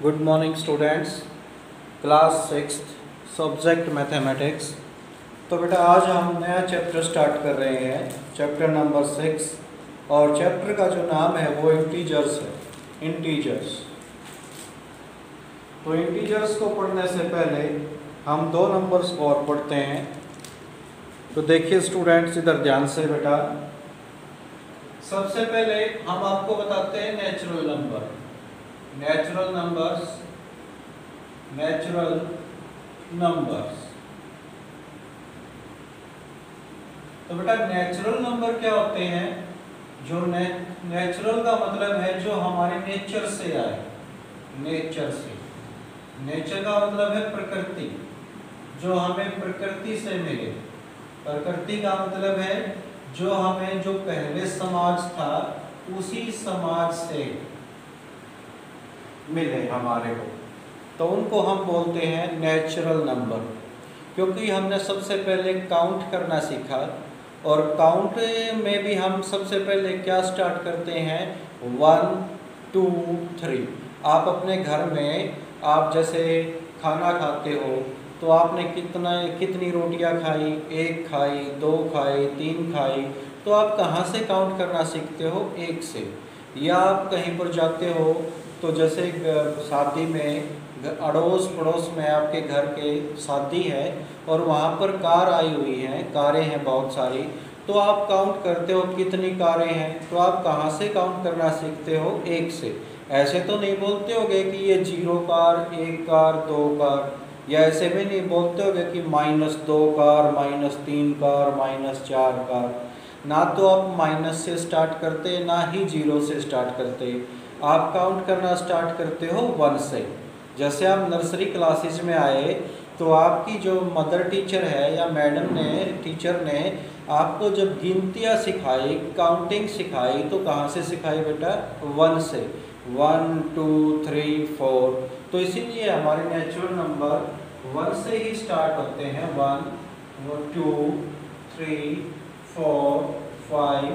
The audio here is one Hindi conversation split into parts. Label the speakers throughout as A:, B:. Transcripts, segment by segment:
A: Good morning students, class 6 subject mathematics. तो बेटा आज हम नया चैप्टर स्टार्ट कर रहे हैं, चैप्टर नंबर 6। और चैप्टर का जो नाम है वो इंटीजर्स है, इंटीजर्स। तो इंटीजर्स को पढ़ने से पहले हम दो नंबर्स को और पढ़ते हैं। तो देखिए स्टूडेंट्स, इधर ध्यान से बेटा। सबसे पहले हम आपको बताते हैं natural number, natural numbers, natural numbers. तो बेटा नेचुरल नंबर क्या होते हैं? जो नेचुरल का मतलब है जो हमारे नेचर से आए, नेचर से। नेचर का मतलब है प्रकृति, जो हमें प्रकृति से मिले। प्रकृति का मतलब है जो हमें, जो पहले समाज था उसी समाज से मिले हमारे को, तो उनको हम बोलते हैं नेचुरल नंबर। क्योंकि हमने सबसे पहले काउंट करना सीखा, और काउंट में भी हम सबसे पहले क्या स्टार्ट करते हैं? 1 2 3। आप अपने घर में आप जैसे खाना खाते हो तो आपने कितनी रोटियां खाई? 1 खाई, 2 खाई, 3 खाई। तो आप कहाँ से काउंट करना सीखते हो? 1 से। या आप कहीं पर जाते हो तो जैसे शादी में अड़ोस पड़ोस में आपके घर के शादी है और वहाँ पर कार आई हुई हैं, कारें हैं बहुत सारी, तो आप काउंट करते हो कितनी कारें हैं। तो आप कहाँ से काउंट करना सीखते हो? 1 से। ऐसे तो नहीं बोलते होगे कि ये 0 कार, 1 कार, 2 कार, या ऐसे भी नहीं बोलते होगे कि -2 कार, -3 कार, -4 कार। ना तो आप माइनस से स्टार्ट करते, ना ही 0 से स्टार्ट करते। आप काउंट करना स्टार्ट करते हो 1 से। जैसे आप नर्सरी क्लासेज में आए तो आपकी जो मदर टीचर है या मैडम ने, टीचर ने आपको जब गिनतियाँ सिखाई, काउंटिंग सिखाई, तो कहाँ से सिखाई बेटा? 1 से। 1 2 3 4। तो इसीलिए हमारे नेचुरल नंबर 1 से ही स्टार्ट होते हैं। 1 2 3 4 5।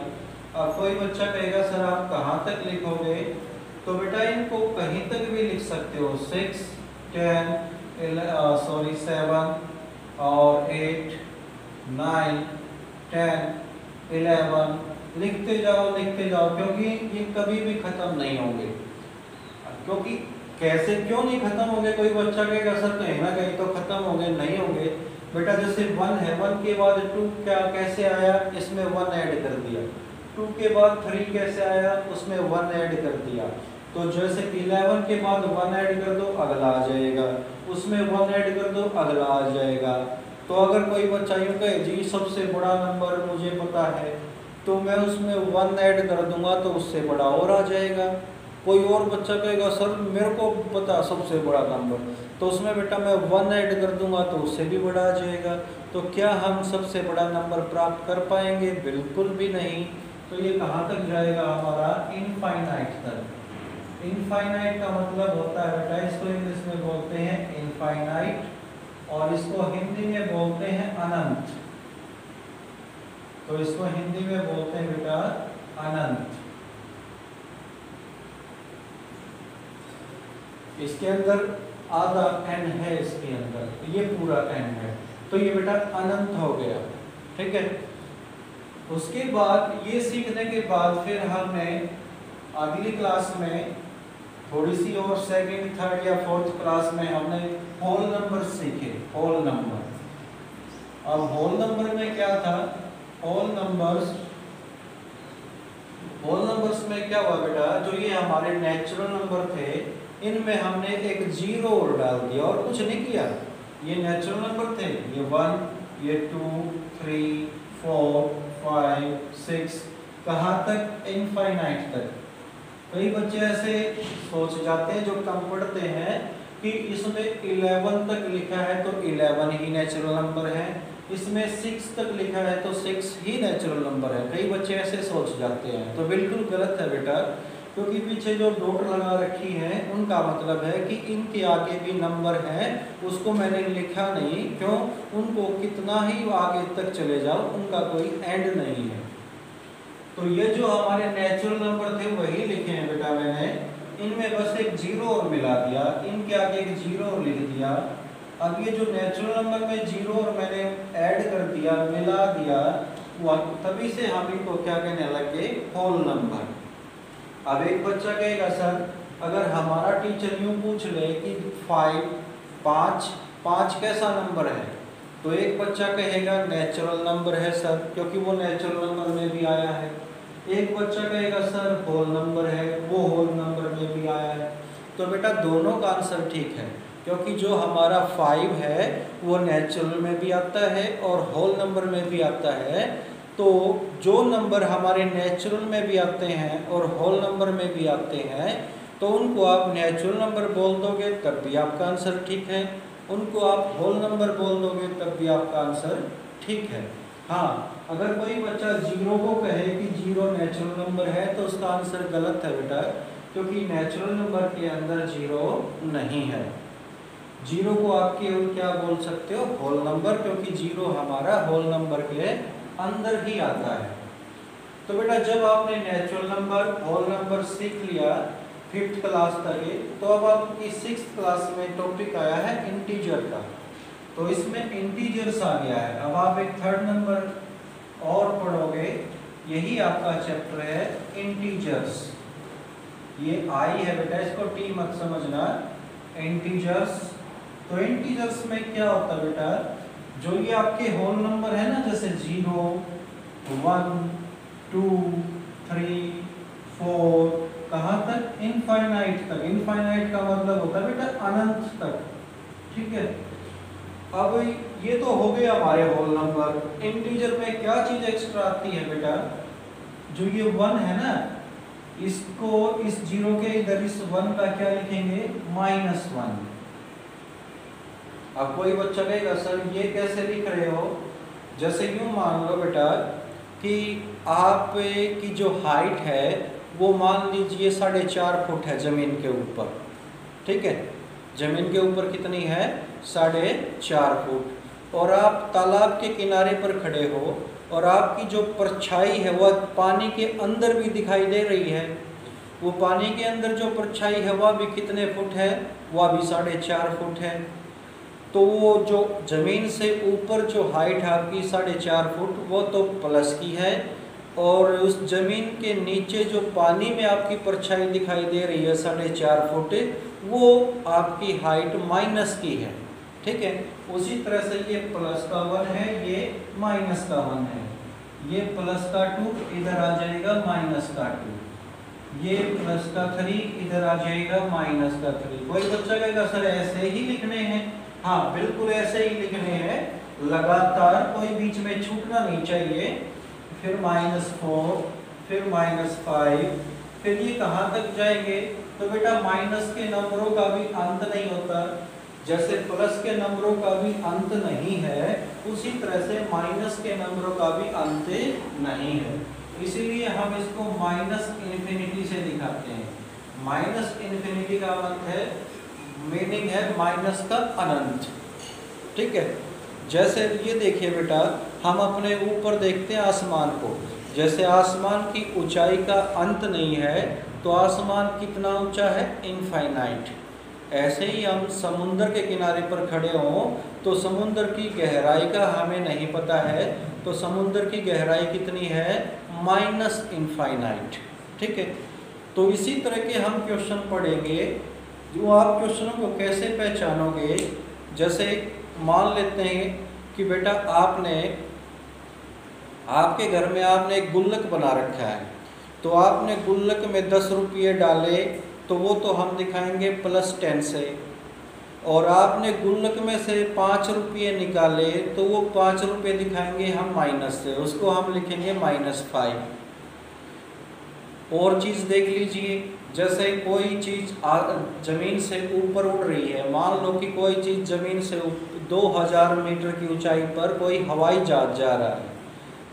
A: अब कोई बच्चा कहेगा सर आप कहाँ तक लिखोगे? तो बेटा इनको कहीं तक भी लिख सकते हो। 6 10 7 और 8 9 10 11 लिखते जाओ, क्योंकि ये कभी भी खत्म नहीं होंगे। क्योंकि कैसे क्यों नहीं खत्म होंगे? कोई बच्चा कहेगा सर कहीं ना कहीं तो खत्म होंगे। नहीं होंगे बेटा। जैसे 1 है, 1 के बाद 2 क्या कैसे आया? इसमें 1 ऐड कर दिया। 2 के बाद 3 कैसे आया? उसमें 1 ऐड कर दिया। तो जैसे 11 के बाद 1 ऐड कर दो, अगला आ जाएगा। उसमें 1 ऐड कर दो, अगला आ जाएगा। तो अगर कोई बच्चा यूँ कहे जी सबसे बड़ा नंबर मुझे पता है, तो मैं उसमें 1 ऐड कर दूंगा तो उससे बड़ा और आ जाएगा। कोई और बच्चा कहेगा सर मेरे को पता सबसे बड़ा नंबर, तो उसमें बेटा मैं 1 ऐड कर दूंगा तो उससे भी बड़ा आ जाएगा। तो क्या हम सबसे बड़ा नंबर प्राप्त कर पाएंगे? बिल्कुल भी नहीं। तो ये कहाँ तक जाएगा हमारा? इनफाइनाइट तक। इनफाइनाइट का मतलब होता है बेटा, इसको इंग्लिश में बोलते हैं इनफाइनाइट, और इसको हिंदी में बोलते हैं अनंत। तो इसको हिंदी में बोलते हैं बेटा अनंत। इसके अंदर आधा n है, इसके अंदर ये पूरा n है, तो ये बेटा अनंत हो गया। ठीक है। उसके बाद ये सीखने के बाद फिर हमने अगली क्लास में थोड़ी सी और, सेकंड, थर्ड या फोर्थ क्लास में हमने होल नंबर सीखे। Whole number. अब होल नंबर में क्या था? होल नंबर्स में क्या हुआ बेटा? जो ये हमारे नेचुरल नंबर थे, इनमें हमने एक 0 और डाल दिया और कुछ नहीं किया। ये नेचुरल नंबर थे, ये 1, ये 2 3 4 5 6, कहाँ तक? इनफाइनाइट तक। कई बच्चे ऐसे सोच जाते हैं जो कम पढ़ते हैं कि इसमें 11 तक लिखा है तो 11 ही नेचुरल नंबर है, इसमें 6 तक लिखा है तो 6 ही नेचुरल नंबर है। कई बच्चे ऐसे सोच जाते हैं, तो बिल्कुल गलत है बेटा। क्योंकि पीछे जो डॉट लगा रखी है उनका मतलब है कि इनके आगे भी नंबर है, उसको मैंने लिखा नहीं। क्यों? उनको कितना ही आगे तक चले जाओ उनका कोई एंड नहीं है। तो ये जो हमारे नेचुरल नंबर थे वही लिखे हैं बेटा मैंने इनमें बस एक जीरो और मिला दिया, इनके आगे एक जीरो और लिख दिया। अब ये जो नेचुरल नंबर में जीरो और मैंने ऐड कर दिया, मिला दिया, तभी से हम इनको क्या कहने लगे, होल नंबर। अब एक बच्चा कहेगा सर अगर हमारा टीचर यूँ पूछ ले कि 5 कैसा नंबर है, तो एक बच्चा कहेगा नेचुरल नंबर है सर, क्योंकि वो नेचुरल नंबर में भी आया है। एक बच्चा कहेगा सर होल नंबर है, वो होल नंबर में भी आया है। तो बेटा दोनों का आंसर ठीक है, क्योंकि जो हमारा 5 है वो नेचुरल में भी आता है और होल नंबर में भी आता है। तो जो नंबर हमारे नेचुरल में भी आते हैं और होल नंबर में भी आते हैं, तो उनको आप नेचुरल नंबर बोल दोगे तब भी आपका आंसर ठीक है, उनको आप होल नंबर बोल दोगे तब भी आपका आंसर ठीक है। हाँ, अगर कोई बच्चा जीरो को कहे कि जीरो नेचुरल नंबर है तो उसका आंसर गलत है बेटा, क्योंकि नेचुरल नंबर के अंदर जीरो नहीं है। जीरो को आप केवल क्या बोल सकते हो, होल नंबर, क्योंकि जीरो हमारा होल नंबर के अंदर ही आता है। तो बेटा जब आपने नेचुरल नंबर, होल नंबर सीख लिया 5th क्लास तक, तो अब आपकी 6th क्लास में टॉपिक आया है इंटीजर का। तो इसमें इंटीजर्स आ गया है। अब आप एक 3rd नंबर और पढ़ोगे, यही आपका चैप्टर है इंटीजर्स। ये आई है बेटा, इसको टी मत समझना, इंटीजर्स। तो इंटीजर्स में क्या होता है बेटा, जो ये आपके होल नंबर है ना, जैसे 0, 1, 2, 3, 4, कहाँ तक, इनफाइनाइट तक। इनफाइनाइट का मतलब होता है बेटा अनंत तक, ठीक है। अब ये तो हो गए हमारे होल नंबर। इंटीजर में क्या चीज एक्स्ट्रा आती है बेटा, जो ये 1 है ना, इसको इस 0 के इधर इस 1 का क्या लिखेंगे, -1। अब कोई बच्चा कहेगा सर ये कैसे लिख रहे हो, जैसे यूँ मान लो बेटा कि आप की जो हाइट है वो मान लीजिए 4.5 फुट है ज़मीन के ऊपर, ठीक है। ज़मीन के ऊपर कितनी है, 4.5 फुट। और आप तालाब के किनारे पर खड़े हो और आपकी जो परछाई है वह पानी के अंदर भी दिखाई दे रही है। वो पानी के अंदर जो परछाई है वह भी कितने फुट है, वह भी 4.5 फुट है। तो वो जो ज़मीन से ऊपर जो हाइट है आपकी 4.5 फुट, वो तो प्लस की है, और उस ज़मीन के नीचे जो पानी में आपकी परछाई दिखाई दे रही है 4.5 फुट, वो आपकी हाइट माइनस की है, ठीक है। उसी तरह से ये प्लस का 1 है, ये माइनस का 1 है। ये प्लस का 2 इधर आ जाएगा, माइनस का 2। ये प्लस का 3 इधर आ जाएगा, माइनस का 3। कोई बच्चा कहेगा सर ऐसे ही लिखने हैं। हाँ बिल्कुल ऐसे ही लिखने हैं, लगातार, कोई बीच में छूटना नहीं चाहिए। फिर -4, फिर -5, फिर ये कहाँ तक जाएंगे, तो बेटा माइनस के नंबरों का भी अंत नहीं होता। जैसे प्लस के नंबरों का भी अंत नहीं है, उसी तरह से माइनस के नंबरों का भी अंत नहीं है। इसीलिए हम इसको -इन्फिनिटी से दिखाते हैं। -इन्फिनिटी का मतलब है, मीनिंग है माइनस का अनंत, ठीक है। जैसे ये देखिए बेटा, हम अपने ऊपर देखते हैं आसमान को, जैसे आसमान की ऊंचाई का अंत नहीं है, तो आसमान कितना ऊंचा है, इनफाइनाइट। ऐसे ही हम समुद्र के किनारे पर खड़े हों तो समुद्र की गहराई का हमें नहीं पता है, तो समुद्र की गहराई कितनी है, -इनफाइनाइट, ठीक है। तो इसी तरह के हम क्वेश्चन पढ़ेंगे। जो आप क्वेश्चनों को कैसे पहचानोगे, जैसे मान लेते हैं कि बेटा आपके घर में आपने एक गुल्लक बना रखा है, तो आपने गुल्लक में 10 रुपये डाले, तो वो तो हम दिखाएंगे +10 से, और आपने गुल्लक में से 5 रुपये निकाले तो वो 5 रुपये दिखाएंगे हम माइनस से, उसको हम लिखेंगे -5। और चीज़ देख लीजिए, जैसे कोई चीज़ ज़मीन से ऊपर उड़ रही है, मान लो कि कोई चीज़ ज़मीन से 2000 मीटर की ऊंचाई पर कोई हवाई जहाज जा रहा है,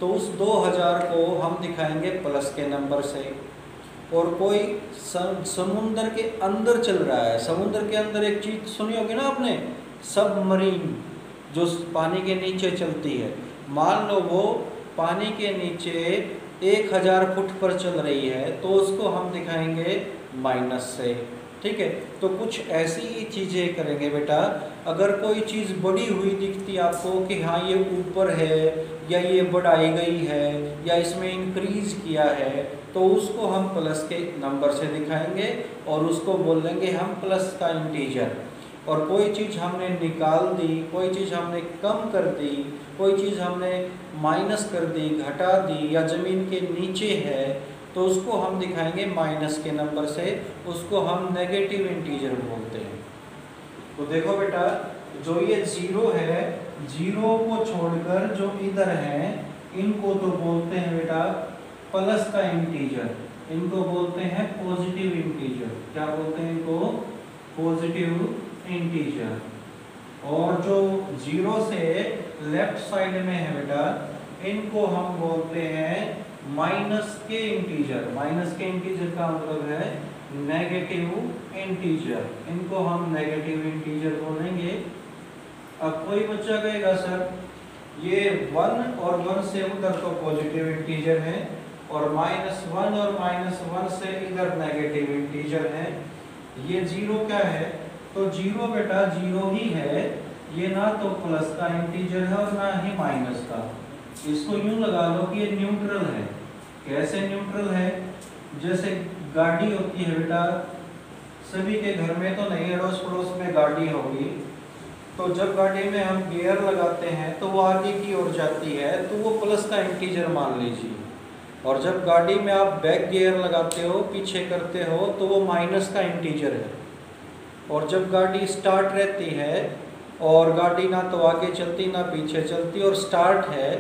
A: तो उस 2000 को हम दिखाएंगे प्लस के नंबर से। और कोई समुद्र के अंदर चल रहा है, समुद्र के अंदर एक चीज़ सुनी होगी ना आपने, सबमरीन, जो पानी के नीचे चलती है, मान लो वो पानी के नीचे 1000 फुट पर चल रही है, तो उसको हम दिखाएंगे माइनस से। ठीक है, तो कुछ ऐसी चीज़ें करेंगे बेटा। अगर कोई चीज़ बड़ी हुई दिखती आपको कि हाँ ये ऊपर है या ये बढ़ाई गई है या इसमें इंक्रीज किया है, तो उसको हम प्लस के नंबर से दिखाएंगे और उसको बोल देंगे हम प्लस का इंटीजर। और कोई चीज़ हमने निकाल दी, कोई चीज़ हमने कम कर दी, कोई चीज़ हमने माइनस कर दी, घटा दी या ज़मीन के नीचे है, तो उसको हम दिखाएंगे माइनस के नंबर से, उसको हम नेगेटिव इंटीजर बोलते हैं। तो देखो बेटा, जो ये जीरो है, जीरो को छोड़कर जो इधर है इनको तो बोलते हैं बेटा प्लस का इंटीजर, इनको बोलते हैं पॉजिटिव इंटीजर। क्या बोलते हैं इनको? Positive integer. और जो जीरो से लेफ्ट साइड में है बेटा, इनको हम बोलते हैं माइनस के इंटीजर। माइनस के इंटीजर का मतलब है नेगेटिव इंटीजर, इनको हम नेगेटिव इंटीजर बोलेंगे। अब कोई बच्चा कहेगा सर ये 1 और 1 से उधर तो पॉजिटिव इंटीजर है और -1 और -1 से इधर नेगेटिव इंटीजर है, ये जीरो क्या है? तो जीरो बेटा जीरो ही है, ये ना तो प्लस का इंटीजर है और ना ही माइनस का। इसको यूं लगा लो कि ये न्यूट्रल है। कैसे न्यूट्रल है? जैसे गाड़ी होती है बेटा, सभी के घर में तो नहीं, अड़ोस पड़ोस में गाड़ी होगी, तो जब गाड़ी में हम गियर लगाते हैं तो वो आगे की ओर जाती है, तो वो प्लस का इंटीजर मान लीजिए। और जब गाड़ी में आप बैक गियर लगाते हो, पीछे करते हो, तो वो माइनस का इंटीजर है। और जब गाड़ी स्टार्ट रहती है और गाड़ी ना तो आगे चलती ना पीछे चलती और स्टार्ट है,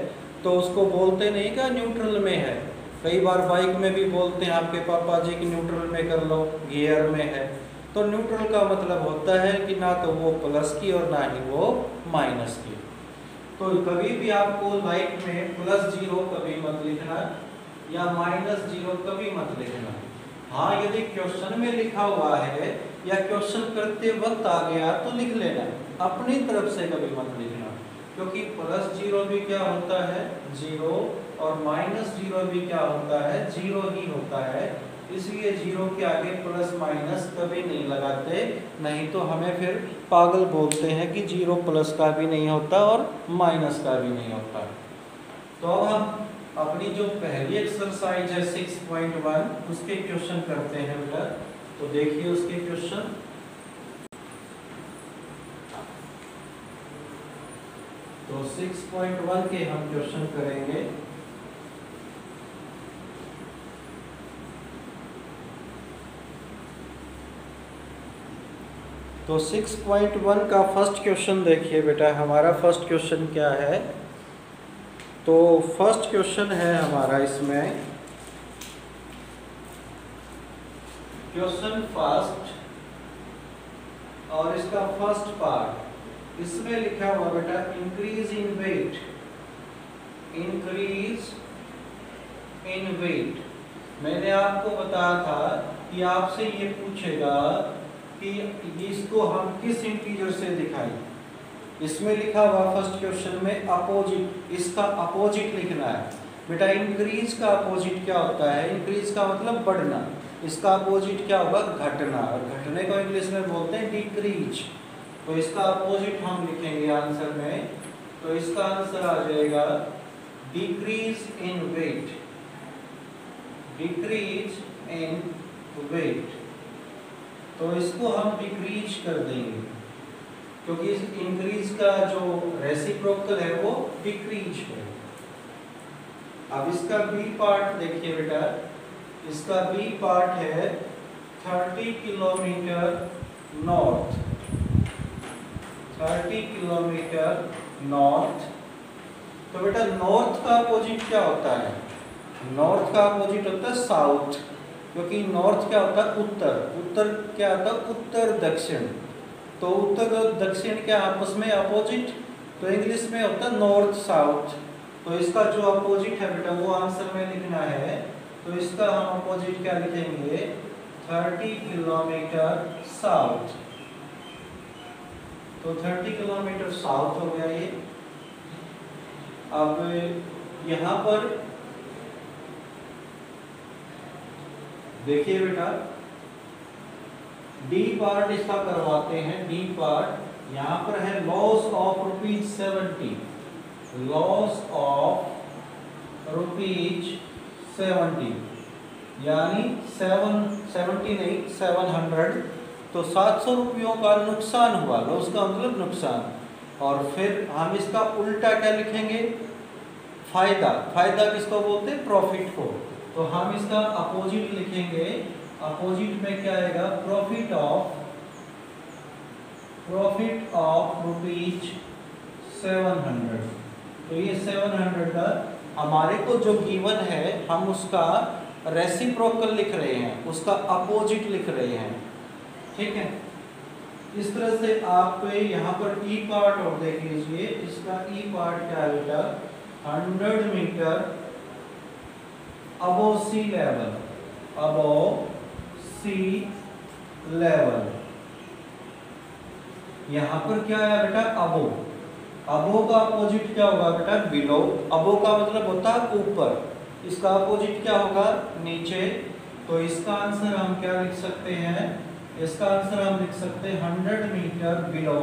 A: तो उसको बोलते नहीं क्या न्यूट्रल में है। कई बार बाइक में भी बोलते हैं आपके पापा जी कि न्यूट्रल में कर लो, गियर में है। तो न्यूट्रल का मतलब होता है कि ना तो वो प्लस की और ना ही वो माइनस की। तो कभी भी आपको लाइफ में +0 कभी मत लिखना या -0 कभी मत लिखना। हाँ, यदि क्वेश्चन में लिखा हुआ है या क्वेश्चन करते वक्त आ गया तो लिख लेना, अपनी तरफ से कभी मत लिखना, क्योंकि +0 भी क्या होता है? 0, और -0 भी क्या होता है? 0 ही होता है। इसलिए 0 के आगे प्लस माइनस कभी नहीं लगाते, नहीं तो हमें फिर पागल बोलते हैं कि 0 प्लस का भी नहीं होता और माइनस का भी नहीं होता। तो अब हम अपनी जो पहली एक्सरसाइज है 6.1 उसके क्वेश्चन करते हैं बेटा। तो देखिए उसके क्वेश्चन। तो 6.1 के हम क्वेश्चन करेंगे। तो 6.1 का फर्स्ट क्वेश्चन देखिए बेटा, हमारा फर्स्ट क्वेश्चन क्या है? तो फर्स्ट क्वेश्चन है हमारा इसमें क्वेश्चन फर्स्ट, और इसका फर्स्ट पार्ट इसमें लिखा हुआ बेटा increase in weight, increase in weight. मैंने आपको बताया था कि आपसे ये पूछेगा कि इसको हम किस इंटीजर से दिखाएं। इसमें लिखा हुआ फर्स्ट क्वेश्चन में अपोजिट, इसका अपोजिट लिखना है बेटा। इंक्रीज का अपोजिट क्या होता है? इंक्रीज का मतलब बढ़ना, इसका अपोजिट क्या होगा? घटना, और घटने को इंग्लिश में बोलते हैं डिक्रीज। तो इसका अपोजिट हम लिखेंगे आंसर में, तो इसका आंसर आ जाएगा decrease in weight, decrease in weight. तो इसको हम डिक्रीज कर देंगे, क्योंकि इस इंक्रीज का जो रेसिप्रोकल है वो डिक्रीज है। अब इसका बी पार्ट देखिए बेटा, इसका बी पार्ट है 30 किलोमीटर नॉर्थ, 30 किलोमीटर नॉर्थ। तो बेटा नॉर्थ का अपोजिट क्या होता है? नॉर्थ का अपोजिट होता है साउथ, क्योंकि नॉर्थ क्या होता है? उत्तर। उत्तर क्या होता है? उत्तर दक्षिण। तो उत्तर और दक्षिण क्या आपस में अपोजिट, तो इंग्लिश में होता है नॉर्थ साउथ। तो इसका जो अपोजिट है बेटा वो आंसर में लिखना है। तो इसका हम अपोजिट क्या लिखेंगे? 30 किलोमीटर साउथ। तो 30 किलोमीटर साउथ हो गया ये। अब यहाँ पर देखिए बेटा, डी पार्ट इसका करवाते हैं। डी पार्ट यहाँ पर है लॉस ऑफ ₹70, लॉस ऑफ ₹70 यानी 770 नहीं 700, तो 700 रुपयों का नुकसान हुआ। लॉस का मतलब नुकसान। और फिर हम इसका उल्टा क्या लिखेंगे? फायदा। फायदा किसको बोलते हैं? प्रॉफिट को। तो हम इसका अपोजिट लिखेंगे। अपोजिट में क्या आएगा? Profit of ₹700। तो ये 700 का हमारे को जो गिवन है हम उसका रेसिप्रोकल लिख रहे हैं, उसका अपोजिट लिख रहे हैं। ठीक है, इस तरह से आप यहाँ पर ई पार्ट और देख लीजिए। इसका ई पार्ट क्या है बेटा? 100 मीटर अबोव सी लेवल, अबोव सी लेवल। यहाँ पर क्या है बेटा? अबोव। अबोव का अपोजिट क्या होगा बेटा? बिलो। अबोव का मतलब होता है ऊपर, इसका अपोजिट क्या होगा? नीचे। तो इसका आंसर हम क्या लिख सकते हैं? इसका आंसर हम लिख सकते हैं 100 मीटर बिलो।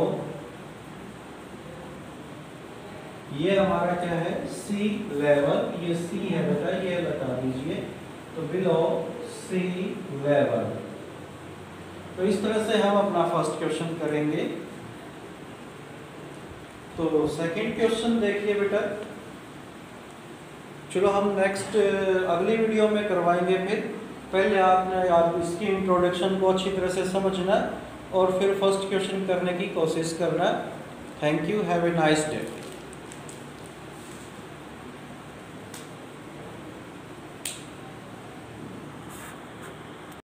A: ये हमारा क्या है? सी लेवल। ये सी है बेटा, ये बता दीजिए। तो बिलो सी लेवल। तो इस तरह से हम अपना फर्स्ट क्वेश्चन करेंगे। तो सेकंड क्वेश्चन देखिए बेटा। चलो हम नेक्स्ट अगली वीडियो में करवाएंगे। फिर पहले आप इसकी इंट्रोडक्शन को अच्छी तरह से समझना और फिर फर्स्ट क्वेश्चन करने की कोशिश करना। Thank you, have a nice day.